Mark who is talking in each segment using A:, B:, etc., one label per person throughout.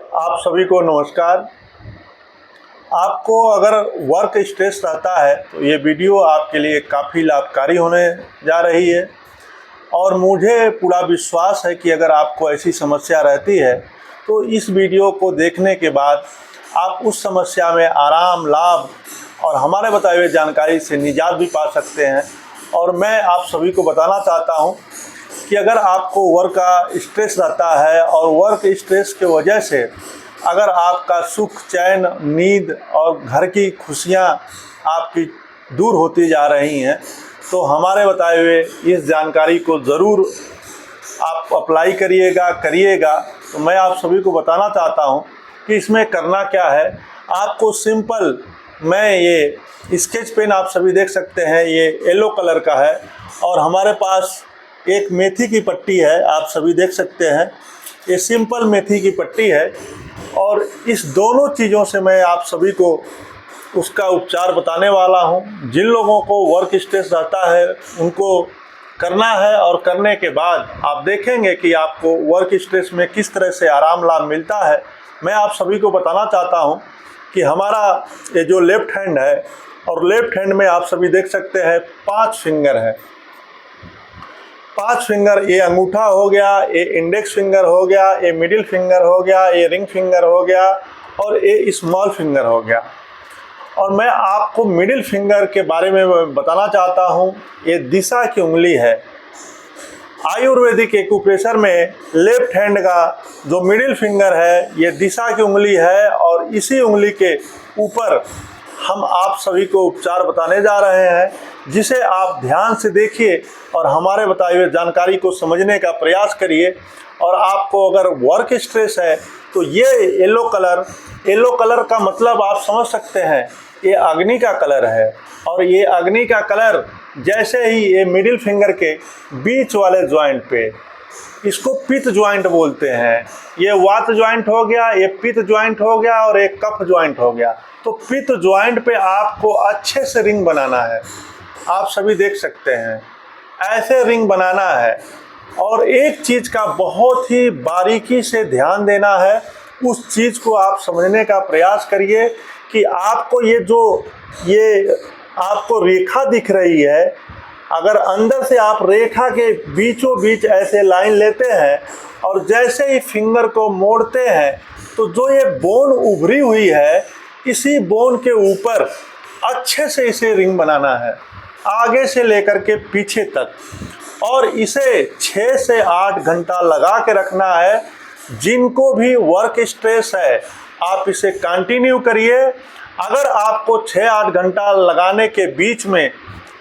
A: आप सभी को नमस्कार। आपको अगर वर्क स्ट्रेस रहता है तो ये वीडियो आपके लिए काफ़ी लाभकारी होने जा रही है और मुझे पूरा विश्वास है कि अगर आपको ऐसी समस्या रहती है तो इस वीडियो को देखने के बाद आप उस समस्या में आराम, लाभ और हमारे बताए हुए जानकारी से निजात भी पा सकते हैं। और मैं आप सभी को बताना चाहता हूं कि अगर आपको वर्क का स्ट्रेस रहता है और वर्क स्ट्रेस के वजह से अगर आपका सुख, चैन, नींद और घर की खुशियां आपकी दूर होती जा रही हैं तो हमारे बताए हुए इस जानकारी को ज़रूर आप अप्लाई करिएगा। तो मैं आप सभी को बताना चाहता हूं कि इसमें करना क्या है। आपको सिंपल, मैं ये स्केच पेन आप सभी देख सकते हैं, ये येलो कलर का है और हमारे पास एक मेथी की पट्टी है, आप सभी देख सकते हैं। ये सिंपल मेथी की पट्टी है और इस दोनों चीज़ों से मैं आप सभी को उसका उपचार बताने वाला हूं। जिन लोगों को वर्क स्ट्रेस रहता है उनको करना है और करने के बाद आप देखेंगे कि आपको वर्क स्ट्रेस में किस तरह से आराम, लाभ मिलता है। मैं आप सभी को बताना चाहता हूं कि हमारा ये जो लेफ्ट हैंड है और लेफ्ट हैंड में आप सभी देख सकते हैं 5 फिंगर है। 5 फिंगर, ये अंगूठा हो गया, ये इंडेक्स फिंगर हो गया, ये मिडिल फिंगर हो गया, ये रिंग फिंगर हो गया और ये स्मॉल फिंगर हो गया। और मैं आपको मिडिल फिंगर के बारे में बताना चाहता हूँ। ये दिशा की उंगली है। आयुर्वेदिक एक्यूप्रेशर में लेफ्ट हैंड का जो मिडिल फिंगर है ये दिशा की उंगली है और इसी उंगली के ऊपर हम आप सभी को उपचार बताने जा रहे हैं, जिसे आप ध्यान से देखिए और हमारे बताए हुए जानकारी को समझने का प्रयास करिए। और आपको अगर वर्क स्ट्रेस है तो ये येलो कलर का मतलब आप समझ सकते हैं, ये अग्नि का कलर है। और ये अग्नि का कलर जैसे ही ये मिडिल फिंगर के बीच वाले ज्वाइंट पे, इसको पित्त ज्वाइंट बोलते हैं। ये वात ज्वाइंट हो गया, ये पित्त ज्वाइंट हो गया और एक कफ ज्वाइंट हो गया। तो पित्त ज्वाइंट पे आपको अच्छे से रिंग बनाना है, आप सभी देख सकते हैं, ऐसे रिंग बनाना है। और एक चीज़ का बहुत ही बारीकी से ध्यान देना है, उस चीज़ को आप समझने का प्रयास करिए कि आपको ये आपको रेखा दिख रही है, अगर अंदर से आप रेखा के बीचों बीच ऐसे लाइन लेते हैं और जैसे ही फिंगर को मोड़ते हैं तो जो ये बोन उभरी हुई है, इसी बोन के ऊपर अच्छे से इसे रिंग बनाना है, आगे से लेकर के पीछे तक। और इसे 6 से 8 घंटा लगा के रखना है। जिनको भी वर्क स्ट्रेस है आप इसे कंटिन्यू करिए। अगर आपको 6-8 घंटा लगाने के बीच में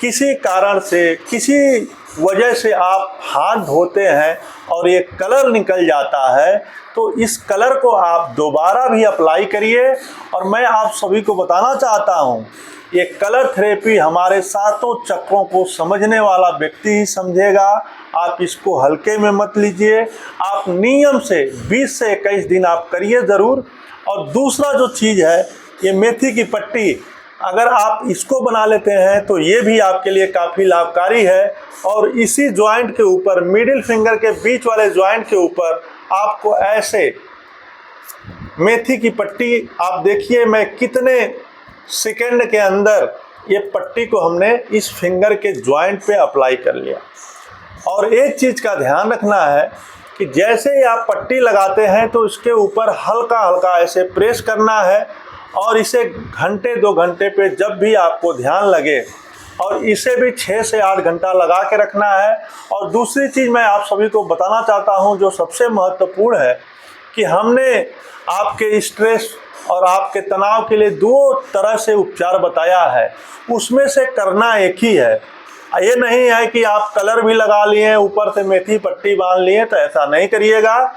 A: किसी कारण से, किसी वजह से आप हाथ धोते हैं और ये कलर निकल जाता है तो इस कलर को आप दोबारा भी अप्लाई करिए। और मैं आप सभी को बताना चाहता हूँ, ये कलर थेरेपी हमारे 7 चक्रों को समझने वाला व्यक्ति ही समझेगा। आप इसको हल्के में मत लीजिए, आप नियम से 20 से 21 दिन आप करिए ज़रूर। और दूसरा जो चीज़ है, ये मेथी की पट्टी, अगर आप इसको बना लेते हैं तो ये भी आपके लिए काफ़ी लाभकारी है। और इसी ज्वाइंट के ऊपर, मिडिल फिंगर के बीच वाले ज्वाइंट के ऊपर आपको ऐसे मेथी की पट्टी, आप देखिए मैं कितने सेकंड के अंदर ये पट्टी को हमने इस फिंगर के ज्वाइंट पे अप्लाई कर लिया। और एक चीज़ का ध्यान रखना है कि जैसे ही आप पट्टी लगाते हैं तो इसके ऊपर हल्का हल्का ऐसे प्रेस करना है और इसे घंटे 2 घंटे पे जब भी आपको ध्यान लगे, और इसे भी 6 से 8 घंटा लगा के रखना है। और दूसरी चीज़ मैं आप सभी को बताना चाहता हूं जो सबसे महत्वपूर्ण है कि हमने आपके स्ट्रेस और आपके तनाव के लिए 2 तरह से उपचार बताया है, उसमें से करना एक ही है। ये नहीं है कि आप कलर भी लगा लिए, ऊपर से मेथी पट्टी बांध लिए, तो ऐसा नहीं करिएगा।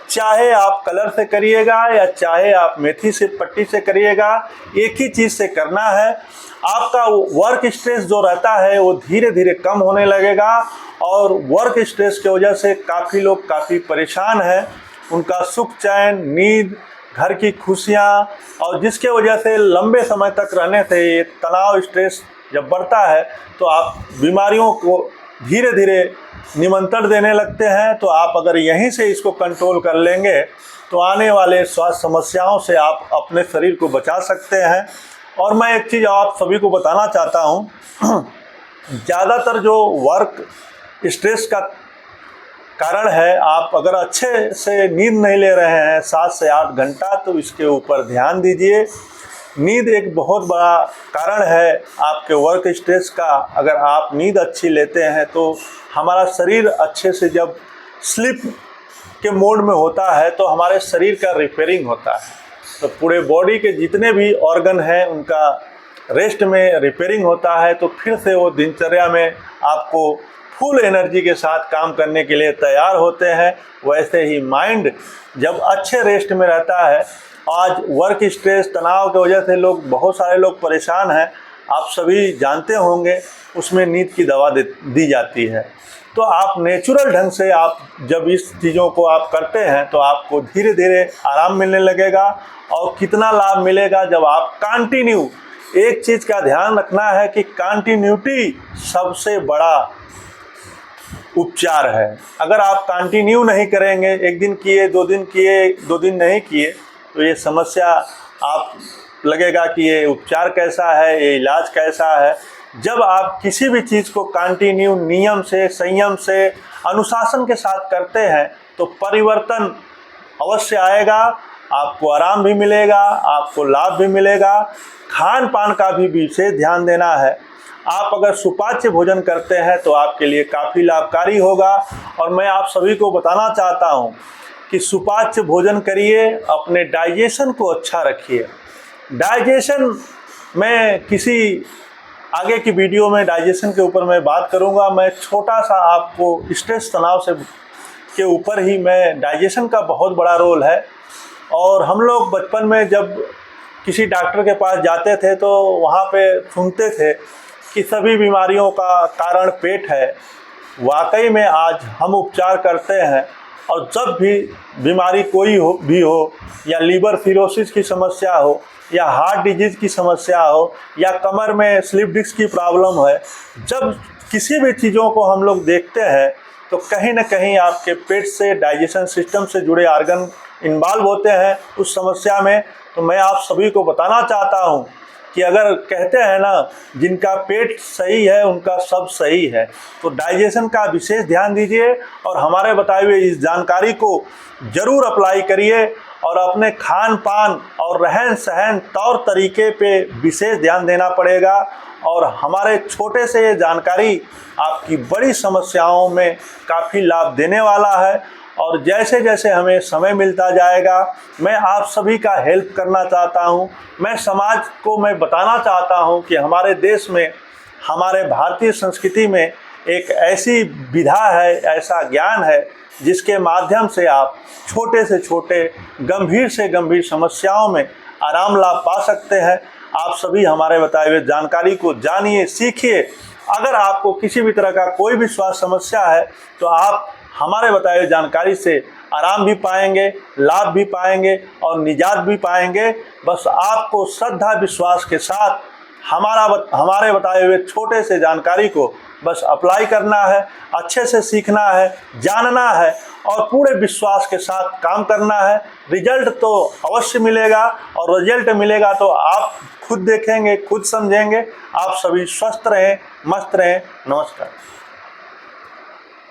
A: चाहे आप कलर से करिएगा या चाहे आप मेथी से पट्टी से करिएगा, एक ही चीज़ से करना है। आपका वर्क स्ट्रेस जो रहता है वो धीरे धीरे कम होने लगेगा। और वर्क स्ट्रेस की वजह से काफ़ी लोग काफ़ी परेशान हैं, उनका सुख, चैन, नींद, घर की खुशियाँ, और जिसके वजह से लंबे समय तक रहने से ये तनाव, स्ट्रेस जब बढ़ता है तो आप बीमारियों को धीरे धीरे निमंत्रण देने लगते हैं। तो आप अगर यहीं से इसको कंट्रोल कर लेंगे तो आने वाले स्वास्थ्य समस्याओं से आप अपने शरीर को बचा सकते हैं। और मैं एक चीज़ आप सभी को बताना चाहता हूँ, ज़्यादातर जो वर्क स्ट्रेस का कारण है, आप अगर अच्छे से नींद नहीं ले रहे हैं 7 से 8 घंटा, तो इसके ऊपर ध्यान दीजिए। नींद एक बहुत बड़ा कारण है आपके वर्क स्ट्रेस का। अगर आप नींद अच्छी लेते हैं तो हमारा शरीर अच्छे से जब स्लीप के मोड में होता है तो हमारे शरीर का रिपेयरिंग होता है। तो पूरे बॉडी के जितने भी ऑर्गन हैं उनका रेस्ट में रिपेयरिंग होता है, तो फिर से वो दिनचर्या में आपको फुल एनर्जी के साथ काम करने के लिए तैयार होते हैं। वैसे ही माइंड जब अच्छे रेस्ट में रहता है, आज वर्क स्ट्रेस तनाव की वजह से बहुत सारे लोग परेशान हैं, आप सभी जानते होंगे, उसमें नींद की दवा दी जाती है। तो आप नेचुरल ढंग से आप जब इस चीज़ों को आप करते हैं तो आपको धीरे धीरे आराम मिलने लगेगा। और कितना लाभ मिलेगा जब आप कंटिन्यू, एक चीज़ का ध्यान रखना है कि कंटिन्यूटी सबसे बड़ा उपचार है। अगर आप कंटिन्यू नहीं करेंगे, एक दिन किए, 2 दिन किए, 2 दिन नहीं किए, तो ये समस्या आप लगेगा कि ये उपचार कैसा है, ये इलाज कैसा है। जब आप किसी भी चीज़ को कंटिन्यू नियम से, संयम से, अनुशासन के साथ करते हैं तो परिवर्तन अवश्य आएगा। आपको आराम भी मिलेगा, आपको लाभ भी मिलेगा। खान पान का भी विशेष ध्यान देना है। आप अगर सुपाच्य भोजन करते हैं तो आपके लिए काफ़ी लाभकारी होगा। और मैं आप सभी को बताना चाहता हूं कि सुपाच्य भोजन करिए, अपने डाइजेशन को अच्छा रखिए। डाइजेशन में किसी आगे की वीडियो में डाइजेशन के ऊपर मैं बात करूंगा। मैं छोटा सा आपको स्ट्रेस तनाव से के ऊपर ही, मैं डाइजेशन का बहुत बड़ा रोल है। और हम लोग बचपन में जब किसी डॉक्टर के पास जाते थे तो वहाँ पे सुनते थे कि सभी बीमारियों का कारण पेट है। वाकई में आज हम उपचार करते हैं, और जब भी बीमारी कोई हो, या लीवर सिरोसिस की समस्या हो, या हार्ट डिजीज़ की समस्या हो, या कमर में स्लिप डिस्क की प्रॉब्लम है, जब किसी भी चीज़ों को हम लोग देखते हैं तो कहीं ना कहीं आपके पेट से, डाइजेशन सिस्टम से जुड़े ऑर्गन इन्वॉल्व होते हैं उस समस्या में। तो मैं आप सभी को बताना चाहता हूं कि अगर कहते हैं ना, जिनका पेट सही है उनका सब सही है, तो डाइजेशन का विशेष ध्यान दीजिए और हमारे बताए हुए इस जानकारी को ज़रूर अप्लाई करिए। और अपने खान पान और रहन सहन तौर तरीके पे विशेष ध्यान देना पड़ेगा। और हमारे छोटे से ये जानकारी आपकी बड़ी समस्याओं में काफ़ी लाभ देने वाला है। और जैसे जैसे हमें समय मिलता जाएगा, मैं आप सभी का हेल्प करना चाहता हूं। मैं समाज को मैं बताना चाहता हूं कि हमारे देश में, हमारे भारतीय संस्कृति में एक ऐसी विधा है, ऐसा ज्ञान है जिसके माध्यम से आप छोटे से छोटे, गंभीर से गंभीर समस्याओं में आराम लाभ पा सकते हैं। आप सभी हमारे बताए हुए जानकारी को जानिए, सीखिए। अगर आपको किसी भी तरह का कोई भी स्वास्थ्य समस्या है तो आप हमारे बताए हुए जानकारी से आराम भी पाएंगे, लाभ भी पाएंगे और निजात भी पाएंगे। बस आपको श्रद्धा विश्वास के साथ हमारे बताए हुए छोटे से जानकारी को बस अप्लाई करना है, अच्छे से सीखना है, जानना है और पूरे विश्वास के साथ काम करना है। रिजल्ट तो अवश्य मिलेगा, और रिजल्ट मिलेगा तो आप खुद देखेंगे, खुद समझेंगे। आप सभी स्वस्थ रहें, मस्त रहें। नमस्कार।